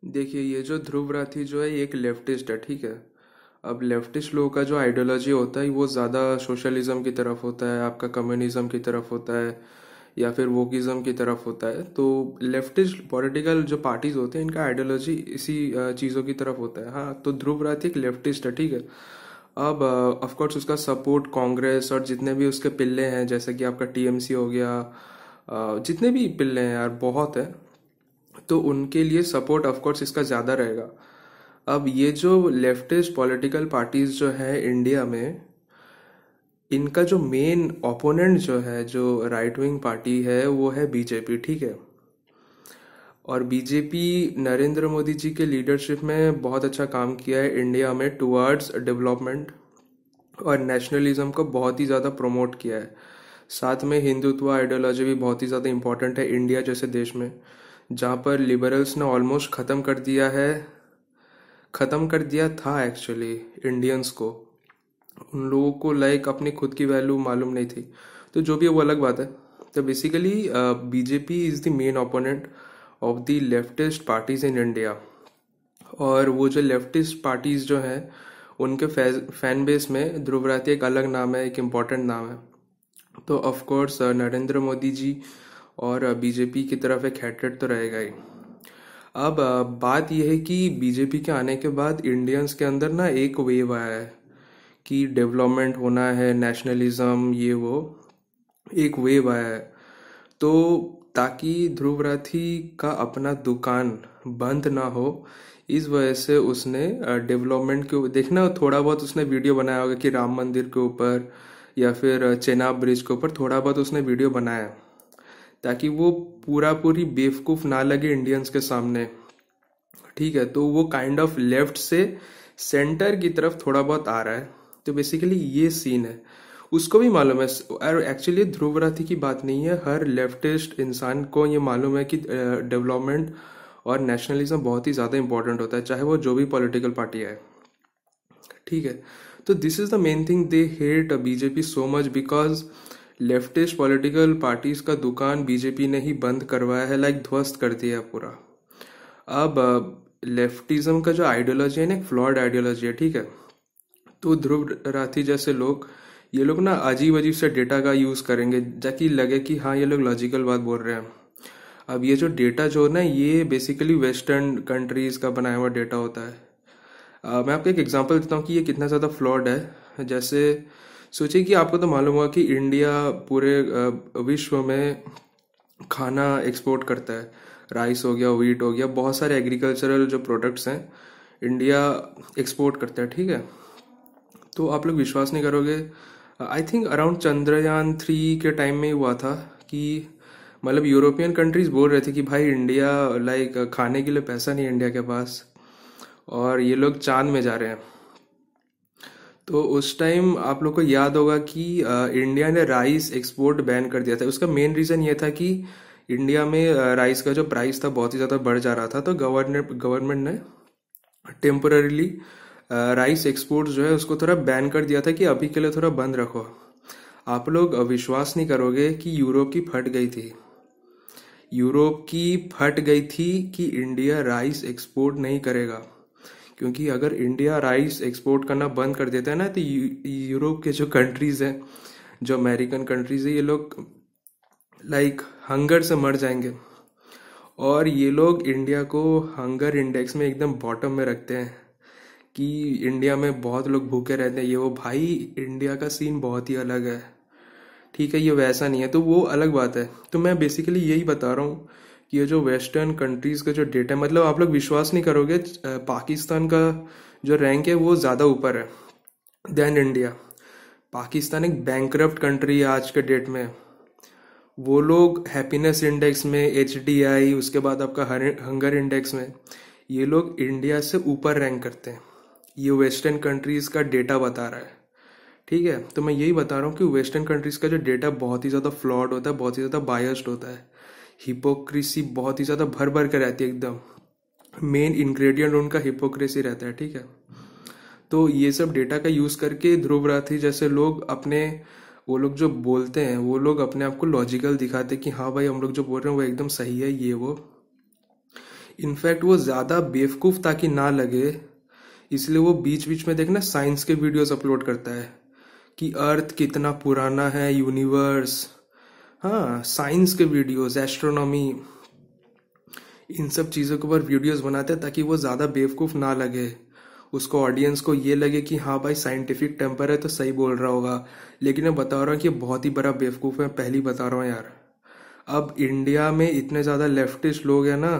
देखिए, ये जो ध्रुव राठी जो है ये एक लेफ्टिस्ट है, ठीक है। अब लेफ्टिस्ट लोगों का जो आइडियोलॉजी होता है वो ज़्यादा सोशलिज्म की तरफ होता है, आपका कम्युनिज्म की तरफ होता है, या फिर वोकिज्म की तरफ होता है। तो लेफ्टिस्ट पॉलिटिकल जो पार्टीज होते हैं इनका आइडियोलॉजी इसी चीज़ों की तरफ होता है। हाँ, तो ध्रुव राठी एक लेफ्टिस्ट है, ठीक है। अब ऑफ कोर्स उसका सपोर्ट कांग्रेस और जितने भी उसके पिल्ले हैं, जैसे कि आपका टीएमसी हो गया, जितने भी पिल्ले हैं यार बहुत है, तो उनके लिए सपोर्ट ऑफ कोर्स इसका ज़्यादा रहेगा। अब ये जो लेफ्टिस्ट पॉलिटिकल पार्टीज जो है इंडिया में, इनका जो मेन ओपोनेंट जो है, जो राइट विंग पार्टी है, वो है बीजेपी, ठीक है। और बीजेपी नरेंद्र मोदी जी के लीडरशिप में बहुत अच्छा काम किया है इंडिया में टुवर्ड्स डेवलपमेंट, और नेशनलिज्म को बहुत ही ज़्यादा प्रमोट किया है। साथ में हिंदुत्व आइडियोलॉजी भी बहुत ही ज़्यादा इम्पोर्टेंट है इंडिया जैसे देश में, जहाँ पर लिबरल्स ने ऑलमोस्ट ख़त्म कर दिया था एक्चुअली इंडियंस को। उन लोगों को लाइक अपनी खुद की वैल्यू मालूम नहीं थी। तो जो भी है वो अलग बात है। तो basically BJP is the main opponent of the leftist parties in India. और वो जो लेफ्टिस्ट पार्टीज जो हैं उनके फैन बेस में ध्रुव राठी एक अलग नाम है, एक इम्पॉर्टेंट नाम है। तो ऑफ कोर्स नरेंद्र मोदी जी और बीजेपी की तरफ एक हेट्रेड तो रहेगा ही। अब बात यह है कि बीजेपी के आने के बाद इंडियंस के अंदर ना एक वेव आया है कि डेवलपमेंट होना है, नेशनलिज्म, ये वो एक वेव आया है। तो ताकि ध्रुव राठी का अपना दुकान बंद ना हो, इस वजह से उसने डेवलपमेंट के देखना थोड़ा बहुत उसने वीडियो बनाया होगा कि राम मंदिर के ऊपर या फिर चेनाब ब्रिज के ऊपर थोड़ा बहुत उसने वीडियो बनाया, ताकि वो पूरी बेवकूफ़ ना लगे इंडियंस के सामने, ठीक है। तो वो काइंड ऑफ लेफ्ट से सेंटर की तरफ थोड़ा बहुत आ रहा है। तो बेसिकली ये सीन है, उसको भी मालूम है। और एक्चुअली ध्रुव राठी की बात नहीं है, हर लेफ्टिस्ट इंसान को ये मालूम है कि डेवलपमेंट और नेशनलिज्म बहुत ही ज़्यादा इंपॉर्टेंट होता है, चाहे वो जो भी पॉलिटिकल पार्टी है, ठीक है। तो this is the main thing, they hate BJP so much because leftist political parties का दुकान बीजेपी ने ही बंद करवाया है, लाइक ध्वस्त कर दिया है पूरा। अब लेफ्टिज्म का जो आइडियोलॉजी है ना, एक फ्लॉड आइडियोलॉजी है, ठीक है। तो ध्रुव राठी जैसे लोग, ये लोग ना अजीब अजीब से डेटा का यूज़ करेंगे ताकि लगे कि हाँ ये लोग लॉजिकल बात बोल रहे हैं। अब ये जो डेटा जो है ना, ये बेसिकली वेस्टर्न कंट्रीज का बनाया हुआ डेटा होता है। मैं आपको एक एग्जांपल देता हूँ कि ये कितना ज़्यादा फ्लॉड है। जैसे सोचिए कि आपको तो मालूम होगा कि इंडिया पूरे विश्व में खाना एक्सपोर्ट करता है। राइस हो गया, व्हीट हो गया, बहुत सारे एग्रीकल्चरल जो प्रोडक्ट्स हैं इंडिया एक्सपोर्ट करता है, ठीक है। तो आप लोग विश्वास नहीं करोगे, आई थिंक अराउंड चंद्रयान 3 के टाइम में ही हुआ था कि मतलब यूरोपियन कंट्रीज बोल रहे थे कि भाई इंडिया लाइक खाने के लिए पैसा नहीं है इंडिया के पास, और ये लोग चांद में जा रहे हैं। तो उस टाइम आप लोग को याद होगा कि इंडिया ने राइस एक्सपोर्ट बैन कर दिया था। उसका मेन रीज़न ये था कि इंडिया में राइस का जो प्राइस था बहुत ही ज़्यादा बढ़ जा रहा था। तो गवर्नमेंट ने टेम्पररीली राइस एक्सपोर्ट जो है उसको थोड़ा बैन कर दिया था कि अभी के लिए थोड़ा बंद रखो। आप लोग विश्वास नहीं करोगे कि यूरोप की फट गई थी कि इंडिया राइस एक्सपोर्ट नहीं करेगा। क्योंकि अगर इंडिया राइस एक्सपोर्ट करना बंद कर देता है ना, तो यूरोप के जो कंट्रीज हैं, जो अमेरिकन कंट्रीज है, ये लोग लाइक हंगर से मर जाएंगे। और ये लोग इंडिया को हंगर इंडेक्स में एकदम बॉटम में रखते हैं कि इंडिया में बहुत लोग भूखे रहते हैं, ये वो। भाई इंडिया का सीन बहुत ही अलग है, ठीक है, ये वैसा नहीं है। तो वो अलग बात है। तो मैं बेसिकली यही बता रहा हूँ कि ये जो वेस्टर्न कंट्रीज का जो डेटा है, मतलब आप लोग विश्वास नहीं करोगे, पाकिस्तान का जो रैंक है वो ज़्यादा ऊपर है देन इंडिया। पाकिस्तान एक बैंकरप्ट कंट्री है आज के डेट में। वो लोग हैप्पीनेस इंडेक्स में, HDI, उसके बाद आपका हंगर इंडेक्स में, ये लोग इंडिया से ऊपर रैंक करते हैं। ये वेस्टर्न कंट्रीज का डेटा बता रहा है, ठीक है। तो मैं यही बता रहा हूँ कि वेस्टर्न कंट्रीज का जो डेटा बहुत ही ज़्यादा फ्लॉड होता है, बहुत ही ज़्यादा बायस्ड होता है। हिपोक्रेसी बहुत ही ज़्यादा भर भर के रहती है एकदम। मेन इंग्रेडिएंट उनका हिपोक्रेसी रहता है, ठीक है। तो ये सब डेटा का यूज़ करके ध्रुव राठी जैसे लोग वो लोग जो बोलते हैं, वो लोग अपने आप को लॉजिकल दिखाते हैं कि हाँ भाई हम लोग जो बोल रहे हैं वो एकदम सही है, ये वो। इनफैक्ट वो ज़्यादा बेवकूफ़ ताकि ना लगे, इसलिए वो बीच बीच में देखना साइंस के वीडियोस अपलोड करता है कि अर्थ कितना पुराना है, यूनिवर्स। हाँ, साइंस के वीडियोस, एस्ट्रोनॉमी, इन सब चीज़ों के ऊपर वीडियोस बनाते हैं ताकि वो ज़्यादा बेवकूफ़ ना लगे, उसको ऑडियंस को ये लगे कि हाँ भाई साइंटिफिक टेम्पर है तो सही बोल रहा होगा। लेकिन मैं बता रहा हूँ कि ये बहुत ही बड़ा बेवकूफ़ है, पहली बता रहा हूँ यार। अब इंडिया में इतने ज़्यादा लेफ्टिस्ट लोग हैं ना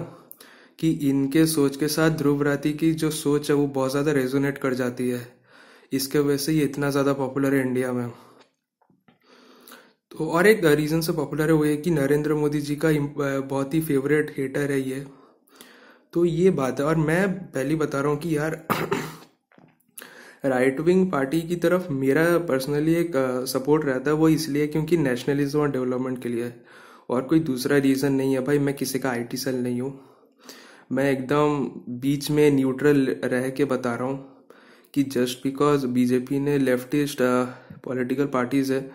कि इनके सोच के साथ ध्रुव राठी की जो सोच है वो बहुत ज़्यादा रेजोनेट कर जाती है। इसके वजह से ये इतना ज़्यादा पॉपुलर है इंडिया में। तो और एक रीज़न से पॉपुलर है वो ये कि नरेंद्र मोदी जी का बहुत ही फेवरेट हेटर है ये। तो ये बात है। और मैं पहले बता रहा हूँ कि यार राइट विंग पार्टी की तरफ मेरा पर्सनली एक सपोर्ट रहता है, वो इसलिए क्योंकि नेशनलिज्म और डेवलपमेंट के लिए है, और कोई दूसरा रीज़न नहीं है भाई। मैं किसी का आईटी सेल नहीं हूँ, मैं एकदम बीच में न्यूट्रल रह के बता रहा हूँ कि जस्ट बिकॉज बीजेपी ने लेफ्टिस्ट पॉलिटिकल पार्टीज है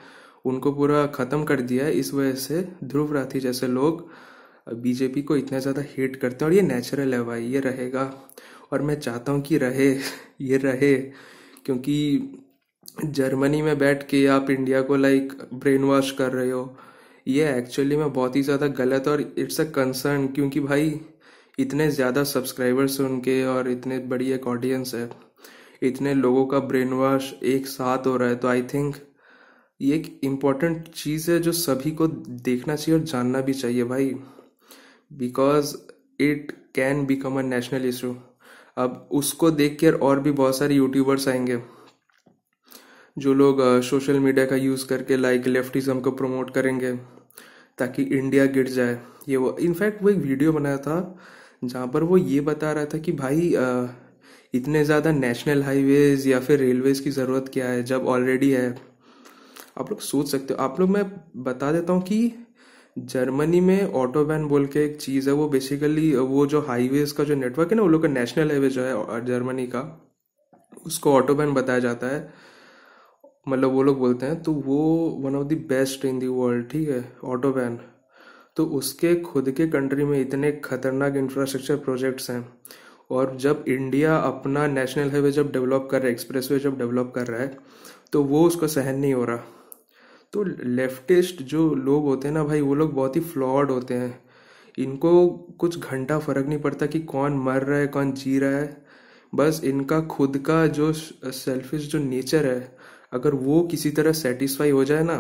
उनको पूरा ख़त्म कर दिया है, इस वजह से ध्रुव राठी जैसे लोग बीजेपी को इतना ज़्यादा हेट करते हैं। और ये नेचुरल है भाई, ये रहेगा, और मैं चाहता हूँ कि रहे, ये रहे। क्योंकि जर्मनी में बैठ के आप इंडिया को लाइक ब्रेन वॉश कर रहे हो, ये एक्चुअली में बहुत ही ज़्यादा गलत, और इट्स अ कंसर्न। क्योंकि भाई इतने ज़्यादा सब्सक्राइबर्स हैं उनके और इतने बड़ी एक ऑडियंस है, इतने लोगों का ब्रेन वॉश एक साथ हो रहा है, तो आई थिंक ये एक इम्पॉर्टेंट चीज़ है जो सभी को देखना चाहिए और जानना भी चाहिए भाई, because it can become a national issue. अब उसको देख कर और भी बहुत सारे यूट्यूबर्स आएंगे जो लोग सोशल मीडिया का यूज़ करके लाइक लेफ्टिज्म को प्रमोट करेंगे ताकि इंडिया गिर जाए। ये वो इनफैक्ट वो एक वीडियो बनाया था जहाँ पर वो ये बता रहा था कि भाई इतने ज़्यादा नेशनल हाईवेज या फिर रेलवेज की ज़रूरत क्या है जब ऑलरेडी है। आप लोग सोच सकते हो, आप लोग, मैं बता देता हूँ कि जर्मनी में ऑटोबैन बोल के एक चीज़ है, वो बेसिकली वो जो हाईवेज का जो नेटवर्क है ना, वो लोग का नेशनल हाईवे जो है जर्मनी का, उसको ऑटोबैन बताया जाता है। मतलब वो लोग बोलते हैं, तो वो one of the best in the world, ठीक है, ऑटोबैन। तो उसके खुद के कंट्री में इतने खतरनाक इंफ्रास्ट्रक्चर प्रोजेक्ट्स हैं, और जब इंडिया अपना नेशनल हाईवे जब डेवलप कर रहा है, एक्सप्रेसवे जब डेवलप कर रहा है, तो वो उसको सहन नहीं हो रहा। तो लेफ्टिस्ट जो लोग होते हैं ना भाई, वो लोग बहुत ही फ्लॉड होते हैं। इनको कुछ घंटा फर्क नहीं पड़ता कि कौन मर रहा है कौन जी रहा है, बस इनका खुद का जो सेल्फिश जो नेचर है, अगर वो किसी तरह सेटिस्फाई हो जाए ना,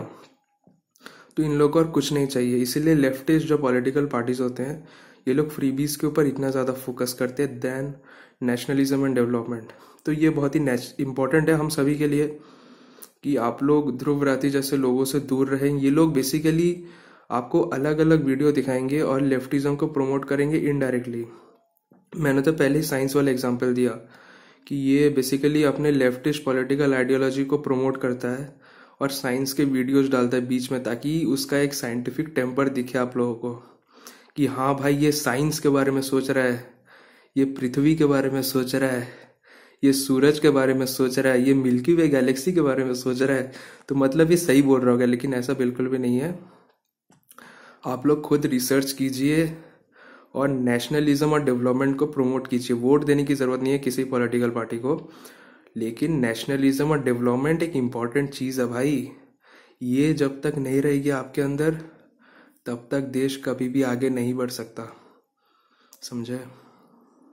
तो इन लोगों को और कुछ नहीं चाहिए। इसीलिए लेफ्टिस्ट जो पॉलिटिकल पार्टीज होते हैं, ये लोग फ्रीबीज के ऊपर इतना ज़्यादा फोकस करते हैं देन नेशनलिज्म एंड डेवलपमेंट। तो ये बहुत ही इम्पोर्टेंट है हम सभी के लिए कि आप लोग ध्रुव राठी जैसे लोगों से दूर रहें। ये लोग बेसिकली आपको अलग अलग वीडियो दिखाएंगे और लेफ्टिज्म को प्रमोट करेंगे इनडायरेक्टली। मैंने तो पहले ही साइंस वाला एग्जांपल दिया कि ये बेसिकली अपने लेफ्टिस्ट पॉलिटिकल आइडियोलॉजी को प्रमोट करता है और साइंस के वीडियोस डालता है बीच में, ताकि उसका एक साइंटिफिक टेम्पर दिखे आप लोगों को कि हाँ भाई ये साइंस के बारे में सोच रहा है, ये पृथ्वी के बारे में सोच रहा है, ये सूरज के बारे में सोच रहा है, ये मिल्की वे गैलेक्सी के बारे में सोच रहा है, तो मतलब ये सही बोल रहा होगा। लेकिन ऐसा बिल्कुल भी नहीं है। आप लोग खुद रिसर्च कीजिए और नेशनलिज्म और डेवलपमेंट को प्रमोट कीजिए। वोट देने की ज़रूरत नहीं है किसी पॉलिटिकल पार्टी को, लेकिन नेशनलिज्म और डेवलपमेंट एक इम्पॉर्टेंट चीज़ है भाई। ये जब तक नहीं रहेगी आपके अंदर, तब तक देश कभी भी आगे नहीं बढ़ सकता, समझे।